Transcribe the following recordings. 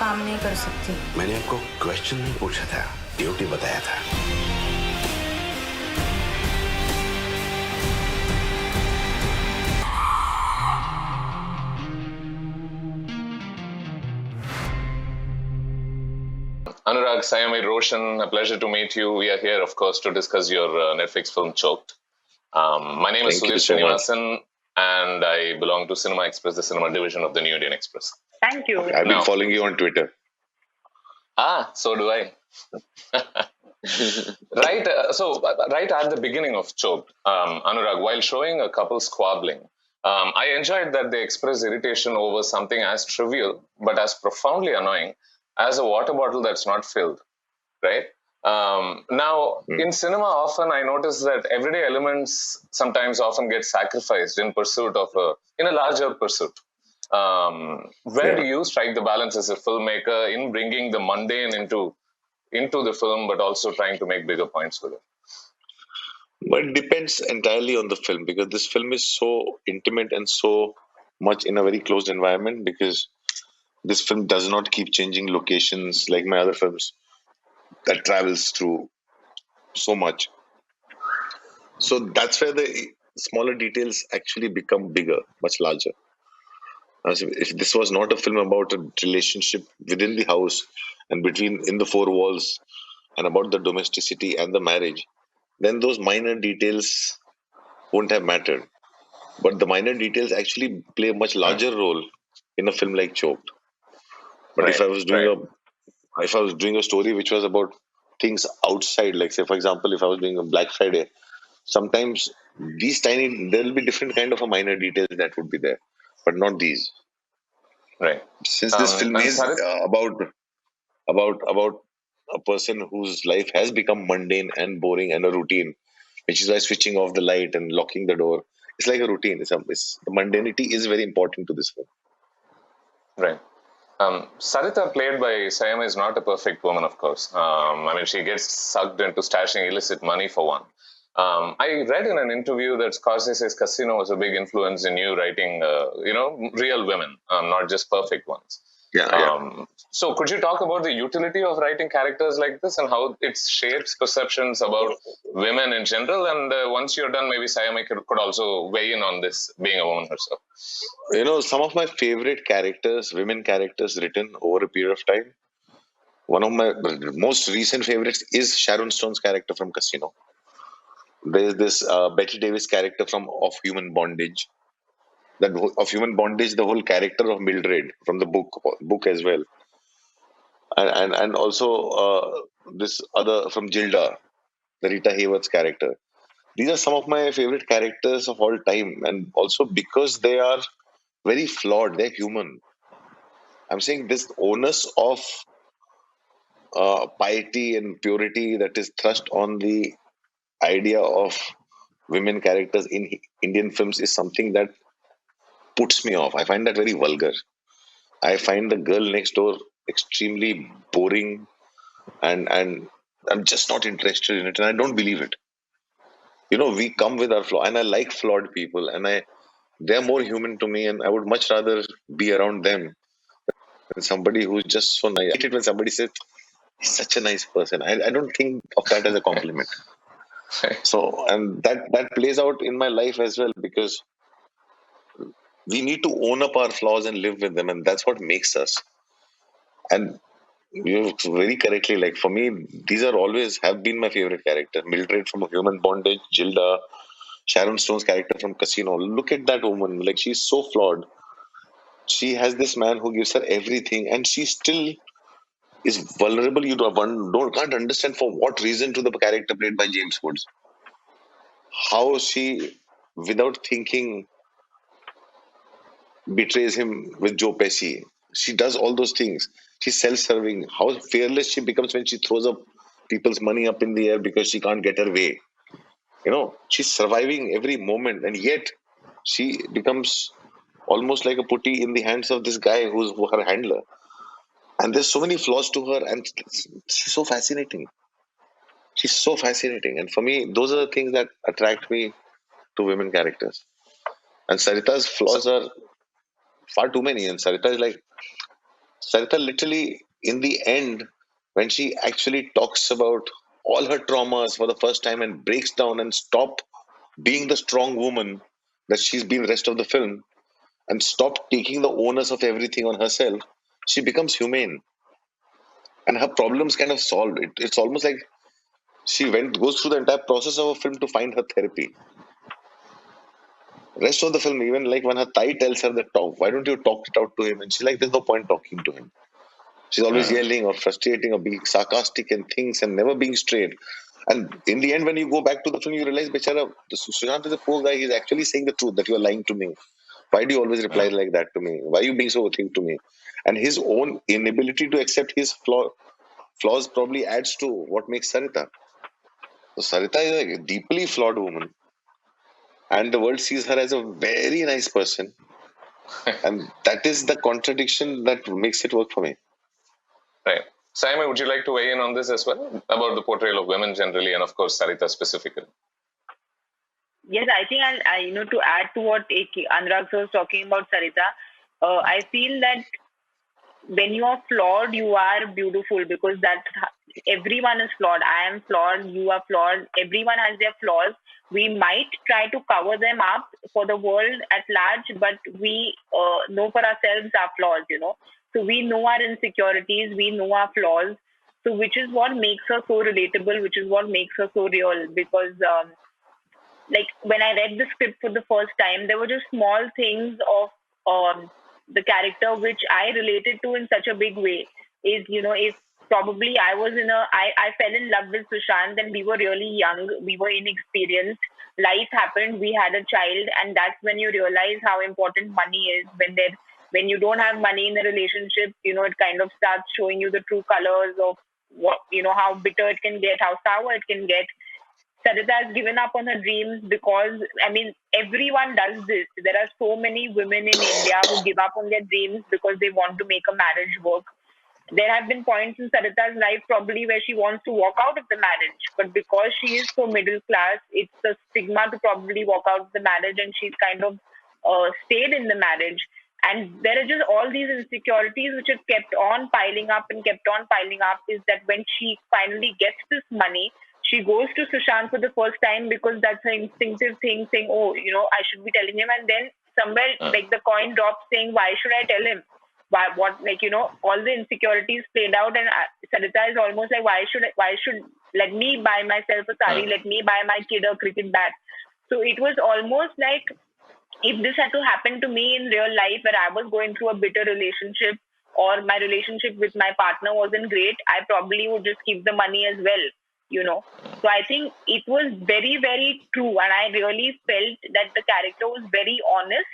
काम नहीं कर सकती। मैंने आपको क्वेश्चन नहीं पूछा था, ड्यूटी बताया था। Anurag, Saiyami, Roshan, a pleasure to meet you. We are here, of course, to discuss your Netflix film Choked. My name is Sudhir Srinivasan, and I belong to Cinema Express, the cinema division of the New Indian Express. Thank you. I've been following you on Twitter. So do I. Right at the beginning of Choked, Anurag, while showing a couple squabbling, I enjoyed that they expressed irritation over something as trivial but as profoundly annoying as a water bottle that's not filled, right? In cinema, often I notice that everyday elements sometimes often get sacrificed in pursuit of in a larger pursuit. Where do you strike the balance as a filmmaker in bringing the mundane into the film, but also trying to make bigger points with it? But it depends entirely on the film, because this film is so intimate and so much in a very closed environment, because this film does not keep changing locations like my other films that travels through so much. So that's where the smaller details actually become bigger, much larger. If this was not a film about a relationship within the house and in the four walls and about the domesticity and the marriage, then those minor details wouldn't have mattered. But the minor details actually play a much larger role in a film like Choked. But if I was doing a story which was about things outside, like say for example, if I was doing a Black Friday, sometimes there'll be different kind of a minor details that would be there, but not these. Right. Since this film is about a person whose life has become mundane and boring and a routine, which is why switching off the light and locking the door, it's like a routine. The mundanity is very important to this film. Right. Sarita, played by Saiyami, is not a perfect woman, of course. She gets sucked into stashing illicit money, for one. I read in an interview that Scorsese's Casino was a big influence in you writing, real women, not just perfect ones. So could you talk about the utility of writing characters like this and how it shapes perceptions about women in general? And once you're done, maybe Saiyami could also weigh in on this, being a woman herself. Some of my favorite characters, women characters written over a period of time. One of my most recent favorites is Sharon Stone's character from Casino. There's this Betty Davis character of Human Bondage. Of Human Bondage, the whole character of Mildred from the book as well. And also this other from Gilda, the Rita Hayworth's character. These are some of my favorite characters of all time, and also because they are very flawed, they're human. I'm saying this onus of piety and purity that is thrust on the idea of women characters in Indian films is something that puts me off. I find that very vulgar. I find the girl next door extremely boring, and I'm just not interested in it, and I don't believe it. We come with our flaw, and I like flawed people, and they're more human to me, and I would much rather be around them than somebody who's just so nice. I hate it when somebody says, he's such a nice person. I don't think of that as a compliment. So, and that plays out in my life as well, because we need to own up our flaws and live with them, and that's what makes us. And you very correctly, like for me, these are always have been my favorite character. Mildred from Human Bondage, Gilda, Sharon Stone's character from Casino. Look at that woman, like she's so flawed. She has this man who gives her everything, and she still is vulnerable. You can't understand for what reason to the character played by James Woods. How she, without thinking, betrays him with Joe Pesci. She does all those things. She's self-serving. How fearless she becomes when she throws up people's money up in the air because she can't get her way. She's surviving every moment, and yet she becomes almost like a putty in the hands of this guy who's her handler. And there's so many flaws to her, and she's so fascinating. She's so fascinating. And for me, those are the things that attract me to women characters. And Sarita's flaws are far too many. And Sarita is like, Sarita literally, in the end, when she actually talks about all her traumas for the first time and breaks down and stop being the strong woman that she's been the rest of the film and stop taking the onus of everything on herself, she becomes humane and her problems kind of solved. It's almost like she goes through the entire process of a film to find her therapy. Rest of the film, even like when her thigh tells her that talk, why don't you talk it out to him? And she's like, there's no point talking to him. She's always yelling or frustrating or being sarcastic and things and never being straight. And in the end, when you go back to the film, you realize, Bechara, Sushant is a poor guy. He's actually saying the truth that you are lying to me. Why do you always reply like that to me? Why are you being so thick to me? And his own inability to accept his flaws probably adds to what makes Sarita. So Sarita is a deeply flawed woman. And the world sees her as a very nice person. And that is the contradiction that makes it work for me. Right. Saiyami, would you like to weigh in on this as well, about the portrayal of women generally and, of course, Sarita specifically? Yes, I think to add to what Anurag was talking about Sarita, I feel that when you are flawed, you are beautiful, because everyone is flawed. I am flawed. You are flawed. Everyone has their flaws. We might try to cover them up for the world at large, but we know for ourselves our flaws, So we know our insecurities. We know our flaws. So which is what makes her so relatable, which is what makes her so real, because like when I read the script for the first time, there were just small things of the character which I related to in such a big way. If probably I fell in love with Sushant and we were really young, we were inexperienced. Life happened, we had a child, and that's when you realize how important money is. When you don't have money in a relationship, it kind of starts showing you the true colors of what how bitter it can get, how sour it can get. Sarita has given up on her dreams because, everyone does this. There are so many women in India who give up on their dreams because they want to make a marriage work. There have been points in Sarita's life probably where she wants to walk out of the marriage, but because she is so middle class, it's a stigma to probably walk out of the marriage, and she's kind of stayed in the marriage. And there are just all these insecurities which have kept on piling up and kept on piling up. Is that when she finally gets this money, she goes to Sushant for the first time because that's her instinctive thing, saying, oh, I should be telling him. And then somewhere, like the coin drops, saying, why should I tell him? Why, what, all the insecurities played out. And Sarita is almost like, why should, let me buy myself a sari, let me buy my kid a cricket bat. So it was almost like, if this had to happen to me in real life, where I was going through a bitter relationship, or my relationship with my partner wasn't great, I probably would just keep the money as well. So I think it was very, very true, and I really felt that the character was very honest.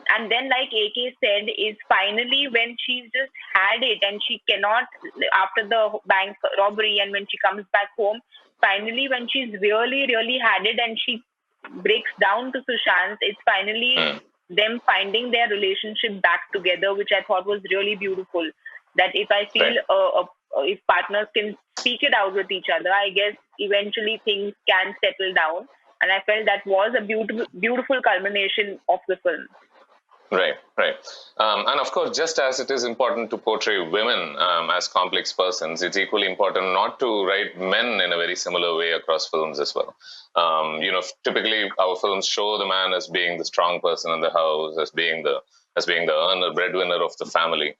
And then, like AK said, is finally when she's just had it and she cannot, after the bank robbery, and when she comes back home, finally when she's really, really had it and she breaks down to Sushant, it's finally them finding their relationship back together, which I thought was really beautiful. That if I feel if partners can speak it out with each other, I guess eventually things can settle down. And I felt that was a beautiful culmination of the film. Right. And of course, just as it is important to portray women as complex persons, it's equally important not to write men in a very similar way across films as well. Typically our films show the man as being the strong person in the house, as being the earner, breadwinner of the family.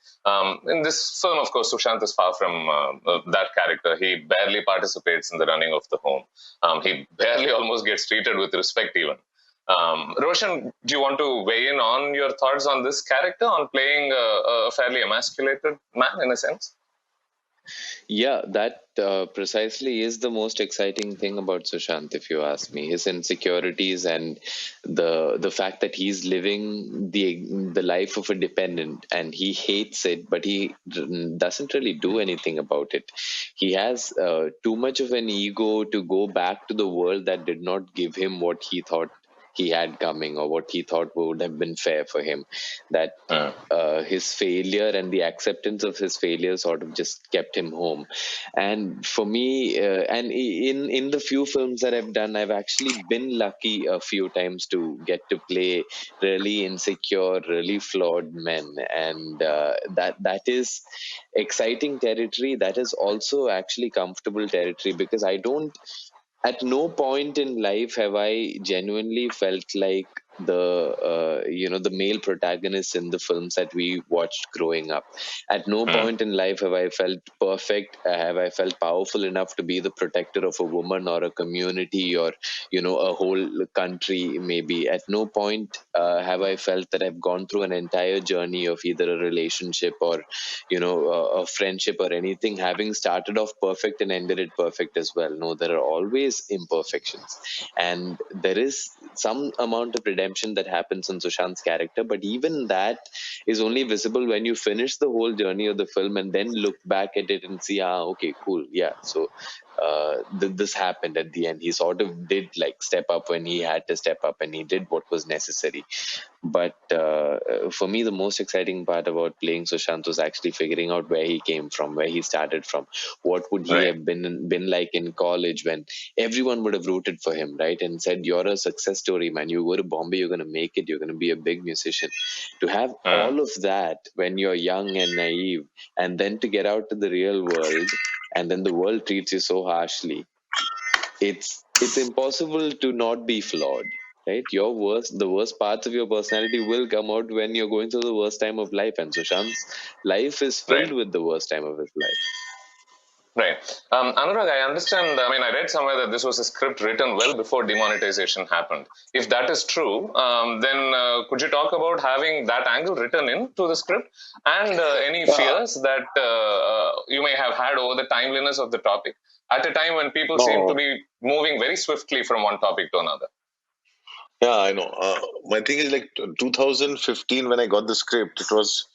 In this film, of course, Sushant is far from that character. He barely participates in the running of the home. He barely almost gets treated with respect even. Roshan, do you want to weigh in on your thoughts on this character, on playing a fairly emasculated man in a sense? Yeah, that precisely is the most exciting thing about Sushant, if you ask me. His insecurities and the fact that he's living the life of a dependent, and he hates it, but he doesn't really do anything about it. He has too much of an ego to go back to the world that did not give him what he thought he had coming, or what he thought would have been fair for him. That his failure and the acceptance of his failure sort of just kept him home. And for me, and in the few films that I've done, I've actually been lucky a few times to get to play really insecure, really flawed men, and that is exciting territory. That is also actually comfortable territory, because I don't, at no point in life have I genuinely felt like the male protagonists in the films that we watched growing up. At no point in life have I felt perfect, have I felt powerful enough to be the protector of a woman or a community, or a whole country. Maybe at no point have I felt that I've gone through an entire journey of either a relationship or a friendship or anything having started off perfect and ended it perfect as well. No, there are always imperfections, and there is some amount of redemption that happens in Sushant's character, but even that is only visible when you finish the whole journey of the film and then look back at it and see, okay, cool, yeah, so this happened at the end. He sort of did like step up when he had to step up, and he did what was necessary. But for me, the most exciting part about playing Sushant was actually figuring out where he came from, where he started from. What would he Right. have been like in college, when everyone would have rooted for him, right? And said, "You're a success story, man. You go to Bombay, you're going to make it. You're going to be a big musician." To have all of that when you're young and naive, and then to get out to the real world, and then the world treats you so harshly, it's impossible to not be flawed, right? The worst parts of your personality will come out when you're going through the worst time of life, and Sushant's life is Right. filled with the worst time of his life. Right. Anurag, I understand. I mean, I read somewhere that this was a script written well before demonetization happened. If that is true, then could you talk about having that angle written into the script, and any Uh, fears that you may have had over the timeliness of the topic at a time when people seem to no, be moving very swiftly from one topic to another? yeah, I know. My thing is like 2015 when I got the script, it was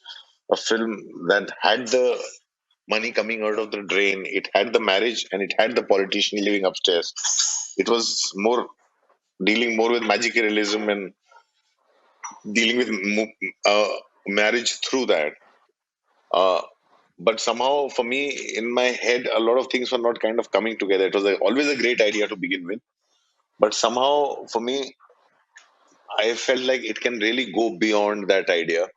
a film that had the money coming out of the drain. It had the marriage and it had the politician living upstairs. It was more dealing more with magic realism and dealing with marriage through that. Uh, but somehow, for me, in my head, a lot of things were not kind of coming together. It was always a great idea to begin with, but somehow, for me, I felt like it can really go beyond that idea.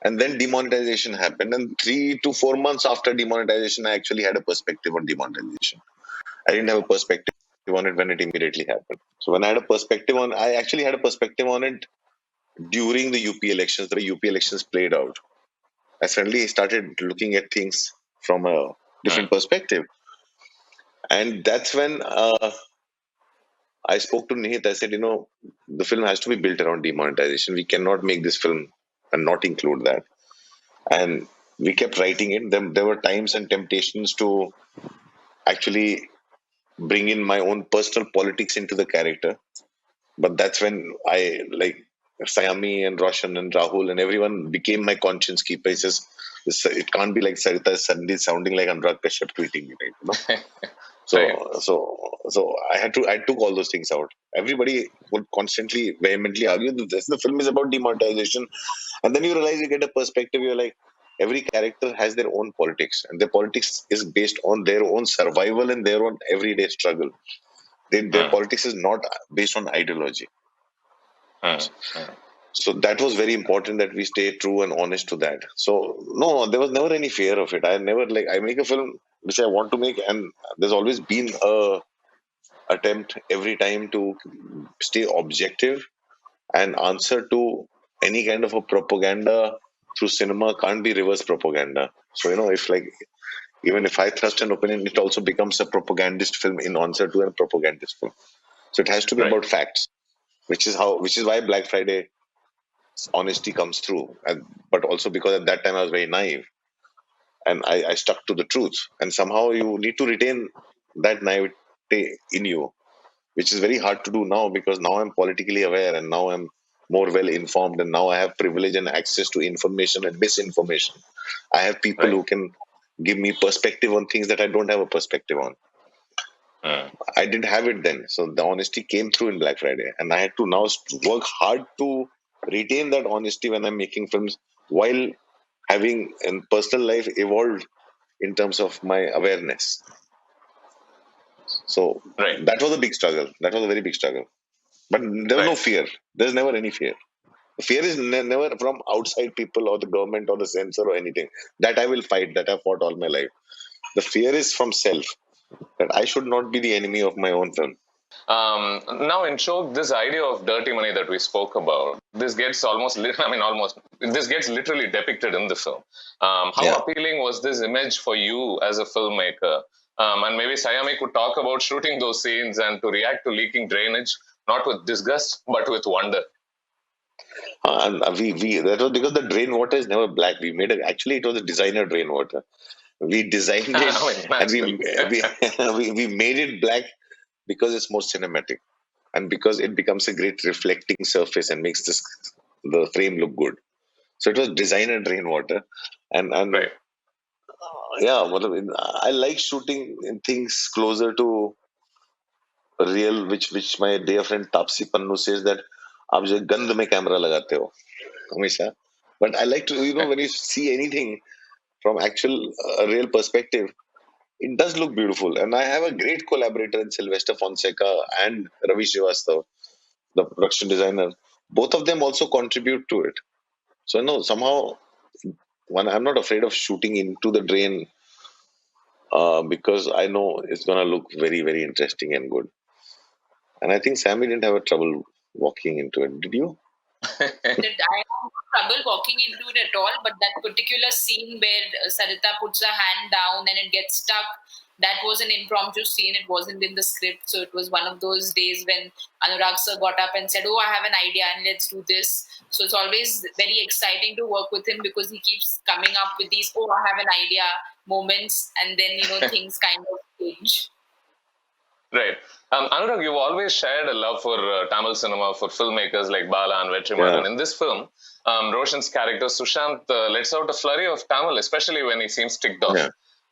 And then demonetization happened, and 3 to 4 months after demonetization, I actually had a perspective on demonetization. I didn't have a perspective on it when it immediately happened. So when I actually had a perspective on it during the UP elections. The UP elections played out. I suddenly started looking at things from a different perspective, and that's when I spoke to Nihit. I said, the film has to be built around demonetization. We cannot make this film and not include that. And we kept writing it. There were times and temptations to actually bring in my own personal politics into the character. But that's when I like Sayami and Roshan and Rahul and everyone became my conscience keeper. He says, it can't be like Sarita is suddenly sounding like Anurag Kashyap tweeting me, right? Right. So I took all those things out. Everybody would constantly vehemently argue that the film is about demonetization, and then you realize you get a perspective. You're like, every character has their own politics, and their politics is based on their own survival and their own everyday struggle. Their politics is not based on ideology. So that was very important that we stay true and honest to that. So no, there was never any fear of it. I never I make a film which I want to make, and there's always been a attempt every time to stay objective and answer to any kind of a propaganda through cinema can't be reverse propaganda. So if even if I thrust an opinion, it also becomes a propagandist film in answer to a propagandist film. So it has to be Right. about facts, which is why Black Friday honesty comes through, but also because at that time I was very naive and I stuck to the truth. And somehow you need to retain that naivety in you, which is very hard to do now because now I'm politically aware and now I'm more well informed and now I have privilege and access to information and misinformation. I have people Right. who can give me perspective on things that I don't have a perspective on. I didn't have it then. So the honesty came through in Black Friday. And I had to now work hard to retain that honesty when I'm making films while having in personal life evolved in terms of my awareness. So Right. that was a big struggle. That was a very big struggle. But there was no Right. fear. There's never any fear. Fear is never from outside people or the government or the censor or anything. That I will fight. That I've fought all my life. The fear is from self. That I should not be the enemy of my own film. Now, in Chok, this idea of dirty money that we spoke about, this gets this gets literally depicted in the film. How Yeah. appealing was this image for you as a filmmaker? And maybe Saiyami could talk about shooting those scenes and to react to leaking drainage, not with disgust, but with wonder. And we that was because the drain water is never black. We made it, actually, it was a designer drain water. We designed it I mean, and naturally. we, we made it black because it's more cinematic and because it becomes a great reflecting surface and makes the frame look good. So it was designer drain water. And Right. yeah, I like shooting in things closer to real, which my dear friend Tapsi Pannu says that आप जो गंद में camera लगाते हो हमेशा. But I like to, when you see anything from actual real perspective, it does look beautiful. And I have a great collaborator in Sylvester Fonseca and Ravi Srivastav, the production designer. Both of them also contribute to it. So no, somehow I'm not afraid of shooting into the drain because I know it's gonna look very, very interesting and good. And I think Sammy didn't have a trouble walking into it. Did you? That I have trouble walking into it at all, but that particular scene where Sarita puts her hand down and it gets stuck, that was an impromptu scene. It wasn't in the script. So it was one of those days when Anurag sir got up and said, "Oh, I have an idea and let's do this." So it's always very exciting to work with him because he keeps coming up with these, "Oh, I have an idea" moments, and then, things kind of change. Right. Anurag, you've always shared a love for Tamil cinema, for filmmakers like Bala and Vetrimaran. Yeah. In this film, Roshan's character Sushant lets out a flurry of Tamil, especially when he seems ticked off. Yeah.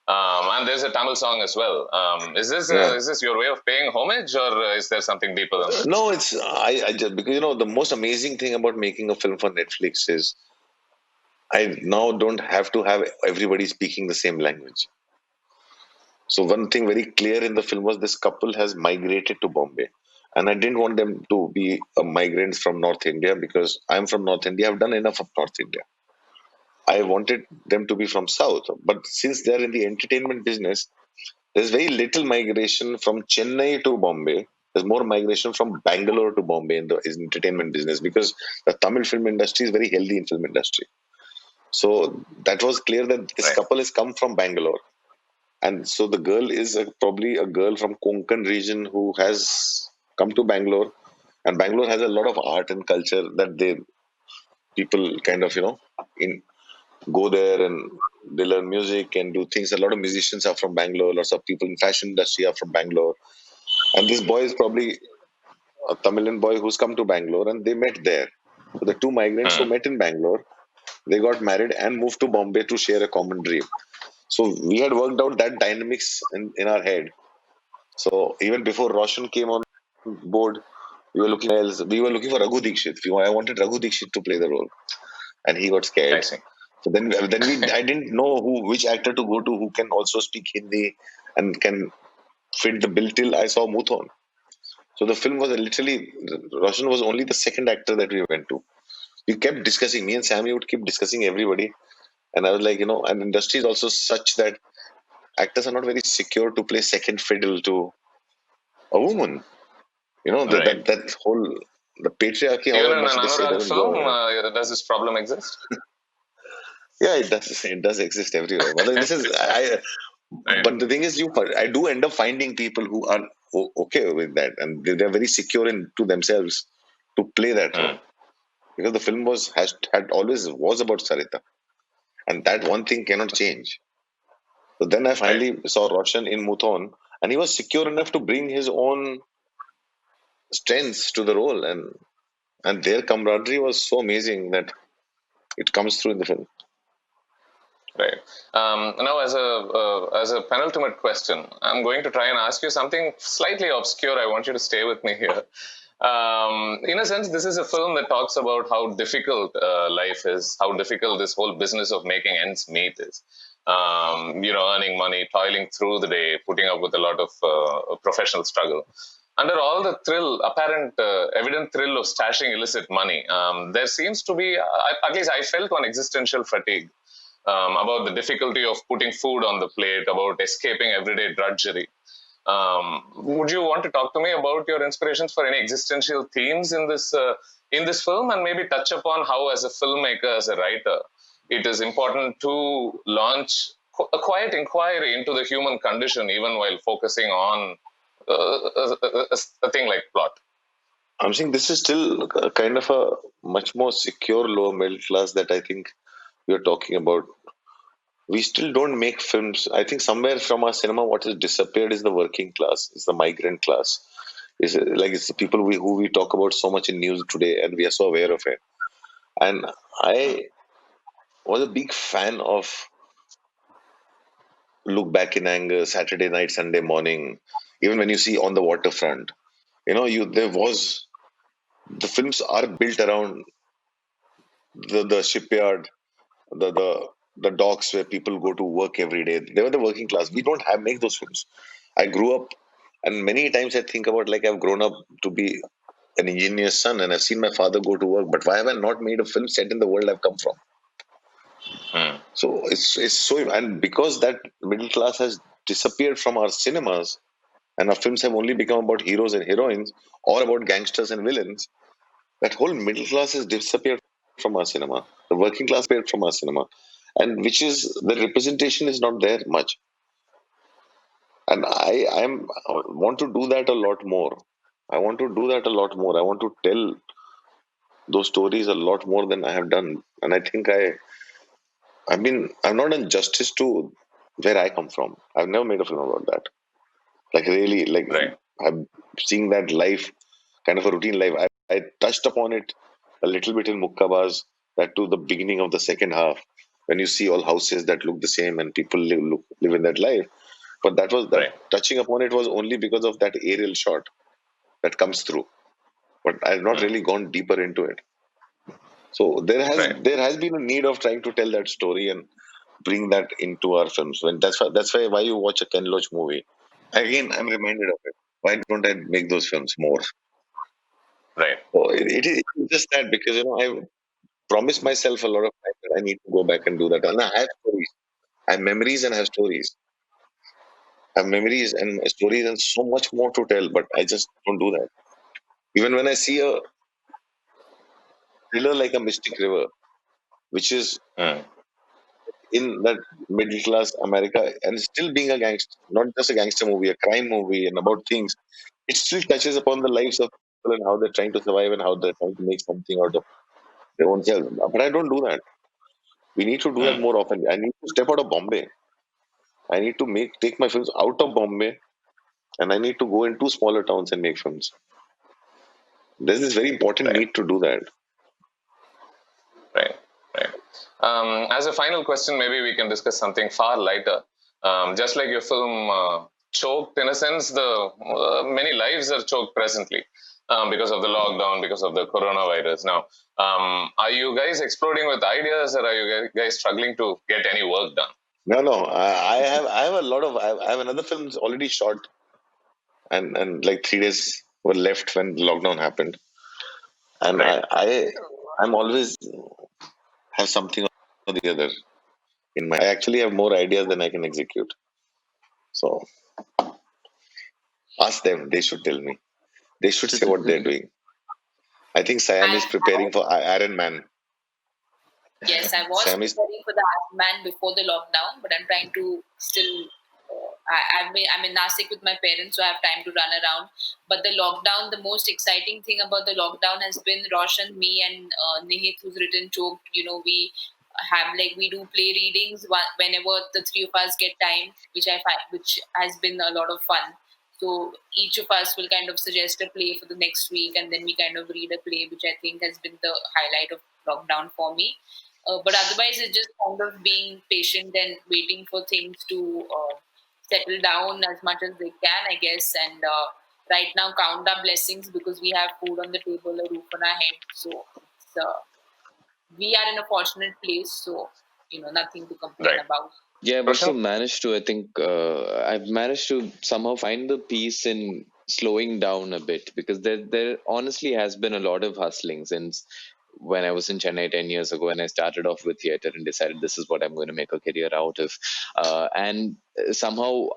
And there's a Tamil song as well. Yeah. Is this your way of paying homage, or is there something deeper than that? No, it's I just because the most amazing thing about making a film for Netflix is I now don't have to have everybody speaking the same language. So one thing very clear in the film was this couple has migrated to Bombay. And I didn't want them to be migrants from North India because I'm from North India. I've done enough of North India. I wanted them to be from South. But since they're in the entertainment business, there's very little migration from Chennai to Bombay. There's more migration from Bangalore to Bombay in the entertainment business because the Tamil film industry is very healthy in film industry. So that was clear that this Right. couple has come from Bangalore. And so the girl is probably a girl from Konkan region who has come to Bangalore. And Bangalore has a lot of art and culture that people kind of, in go there and they learn music and do things. A lot of musicians are from Bangalore. Lots of people in fashion industry are from Bangalore. And this boy is probably a Tamilian boy who's come to Bangalore and they met there. So the two migrants who Hmm. met in Bangalore, they got married and moved to Bombay to share a common dream. So we had worked out that dynamics in our head. So even before Roshan came on board, we were looking for Raghu Dikshit. I wanted Raghu Dikshit to play the role, and he got I scared. see. So I didn't know which actor to go to who can also speak Hindi and can fit the bill till I saw Muthon. So the film was literally Roshan was only the second actor that we went to. We kept discussing. Me and Sammy would keep discussing everybody, and I was like, and industry is also such that actors are not very secure to play second fiddle to a woman. Right. That whole the patriarchy, Even however in much an they say, Anurag doesn't go film, away. does this problem exist? Yeah, it does. It does exist everywhere. But this is Right. But the thing is, I do end up finding people who are okay with that, and they're very secure to themselves to play that Hmm. role because the film had always was about Sarita, and that one thing cannot change. So then I Right. finally saw Roshan in Muthon, and he was secure enough to bring his own strengths to the role, and their camaraderie was so amazing that it comes through in the film. Right. Now, as a penultimate question, I'm going to try and ask you something slightly obscure. I want you to stay with me here. In a sense, this is a film that talks about how difficult life is, how difficult this whole business of making ends meet is. Earning money, toiling through the day, putting up with a lot of professional struggle. Under all the apparent evident thrill of stashing illicit money, there seems to be, at least I felt, one existential fatigue about the difficulty of putting food on the plate, about escaping everyday drudgery. Would you want to talk to me about your inspirations for any existential themes in this film, and maybe touch upon how, as a filmmaker, as a writer, it is important to launch a quiet inquiry into the human condition, even while focusing on a thing like plot? I'm saying this is still a kind of a much more secure lower middle class that I think we are talking about. We still don't make films. I think somewhere from our cinema, what has disappeared is the working class, is the migrant class. It's the people who we talk about so much in news today, and we are so aware of it. And I was a big fan of Look Back in Anger, Saturday Night, Sunday Morning. Even when you see On the Waterfront, the films are built around the shipyard, the docks where people go to work every day. They were the working class. We don't have make those films. I grew up, and many times I think about, like, I've grown up to be an engineer's son, and I've seen my father go to work. But why have I not made a film set in the world I've come from? So it's so, and because that middle class has disappeared from our cinemas, and our films have only become about heroes and heroines, or about gangsters and villains, that whole middle class has disappeared from our cinema. The working class disappeared from our cinema, and which is the representation is not there much. And I want to do that a lot more. I want to do that a lot more. I want to tell those stories a lot more than I have done. And I think I've not done justice to where I come from. I've never made a film about that. Like, really, like, Right. I'm seeing that life, kind of a routine life. I touched upon it a little bit in Mukkabaz, that to the beginning of the second half, when you see all houses that look the same and people live in that life. But that was that Right. touching upon it was only because of that aerial shot that comes through. But I've not really gone deeper into it. So Right. there has been a need of trying to tell that story and bring that into our films. When that's why you watch a Ken Loach movie. Again, I'm reminded of it. Why don't I make those films more? Right. So it is just that, because I promised myself a lot of time that I need to go back and do that. And I have stories. I have memories and I have stories. I have memories and stories and so much more to tell, but I just don't do that. Even when I see a thriller like a Mystic River, which is in that middle class America, and still being a gangster, not just a gangster movie, a crime movie, and about things, it still touches upon the lives of people and how they're trying to survive and how they're trying to make something out of their own self. But I don't do that. We need to do that more often. I need to step out of Bombay. I need to take my films out of Bombay, and I need to go into smaller towns and make films. There's this very important Right. need to do that. Right. Right. As a final question, maybe we can discuss something far lighter. Just like your film choked, in a sense, the many lives are choked presently because of the lockdown, because of the coronavirus. Now, are you guys exploding with ideas, or are you guys struggling to get any work done? No. I have a lot of. I have another films already shot, and like 3 days were left when the lockdown happened. And Right. I'm always have something or the other in mind. I actually have more ideas than I can execute. So ask them. They should tell me. They should say what they're doing. I think Siam is preparing for Iron Man. Yes, I was Siam is. preparing for the Iron Man before the lockdown, but I'm trying to still. I'm in Nasik with my parents, so I have time to run around. But the lockdown, the most exciting thing about the lockdown has been Roshan, me, and Nihit, who's written Choked. We do play readings whenever the three of us get time, which I find which has been a lot of fun. So each of us will kind of suggest a play for the next week, and then we kind of read a play, which I think has been the highlight of lockdown for me. But otherwise, it's just kind of being patient and waiting for things to settle down as much as they can, I guess. And right now, count our blessings because we have food on the table, a roof on our head. So we are in a fortunate place. So, nothing to complain Right. about. Yeah, I've also Roshan? managed to, I think, I've managed to somehow find the peace in slowing down a bit, because there honestly has been a lot of hustling since when I was in Chennai 10 years ago, and I started off with theater and decided this is what I'm going to make a career out of. And somehow,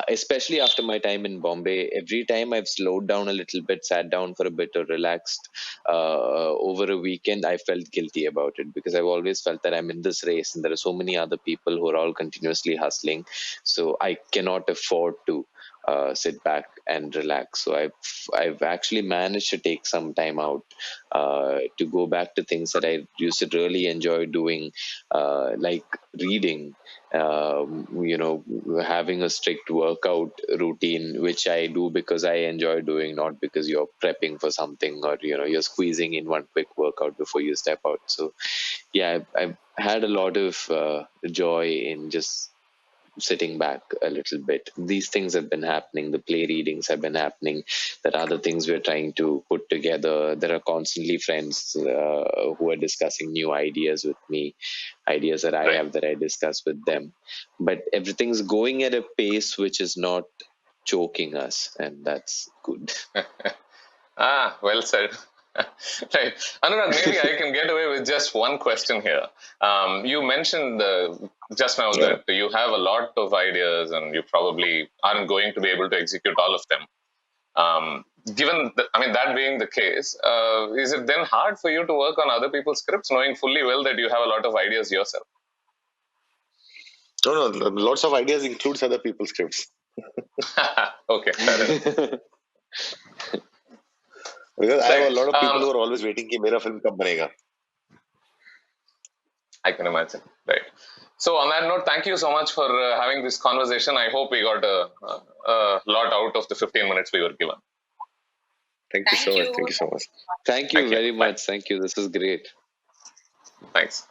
especially after my time in Bombay, every time I've slowed down a little bit, sat down for a bit, or relaxed over a weekend, I felt guilty about it, because I've always felt that I'm in this race and there are so many other people who are all continuously hustling. So I cannot afford to sit back and relax. So I've actually managed to take some time out to go back to things that I used to really enjoy doing, like reading, having a strict workout routine, which I do because I enjoy doing, not because you're prepping for something, or you're squeezing in one quick workout before you step out. So yeah, I've had a lot of joy in just sitting back a little bit. These things have been happening. The play readings have been happening. There are other things we're trying to put together. There are constantly friends who are discussing new ideas with me, ideas that I Right. have that I discuss with them. But everything's going at a pace which is not choking us, and that's good. Well said. Right. Anurag, maybe I can get away with just one question here. You mentioned just now Yeah. that you have a lot of ideas and you probably aren't going to be able to execute all of them. Given, that being the case, is it then hard for you to work on other people's scripts, knowing fully well that you have a lot of ideas yourself? No, lots of ideas includes other people's scripts. Okay, fair enough. Because I have a Right. lot of people who are always waiting कि मेरा film कब बनेगा. I can imagine. Right. So, on that note, thank you so much for having this conversation. I hope we got a lot out of the 15 minutes we were given. Thank you so Thank much. you. Thank you so much. Thank you Thank you. very Bye. much. Thank you. This was great. Thanks.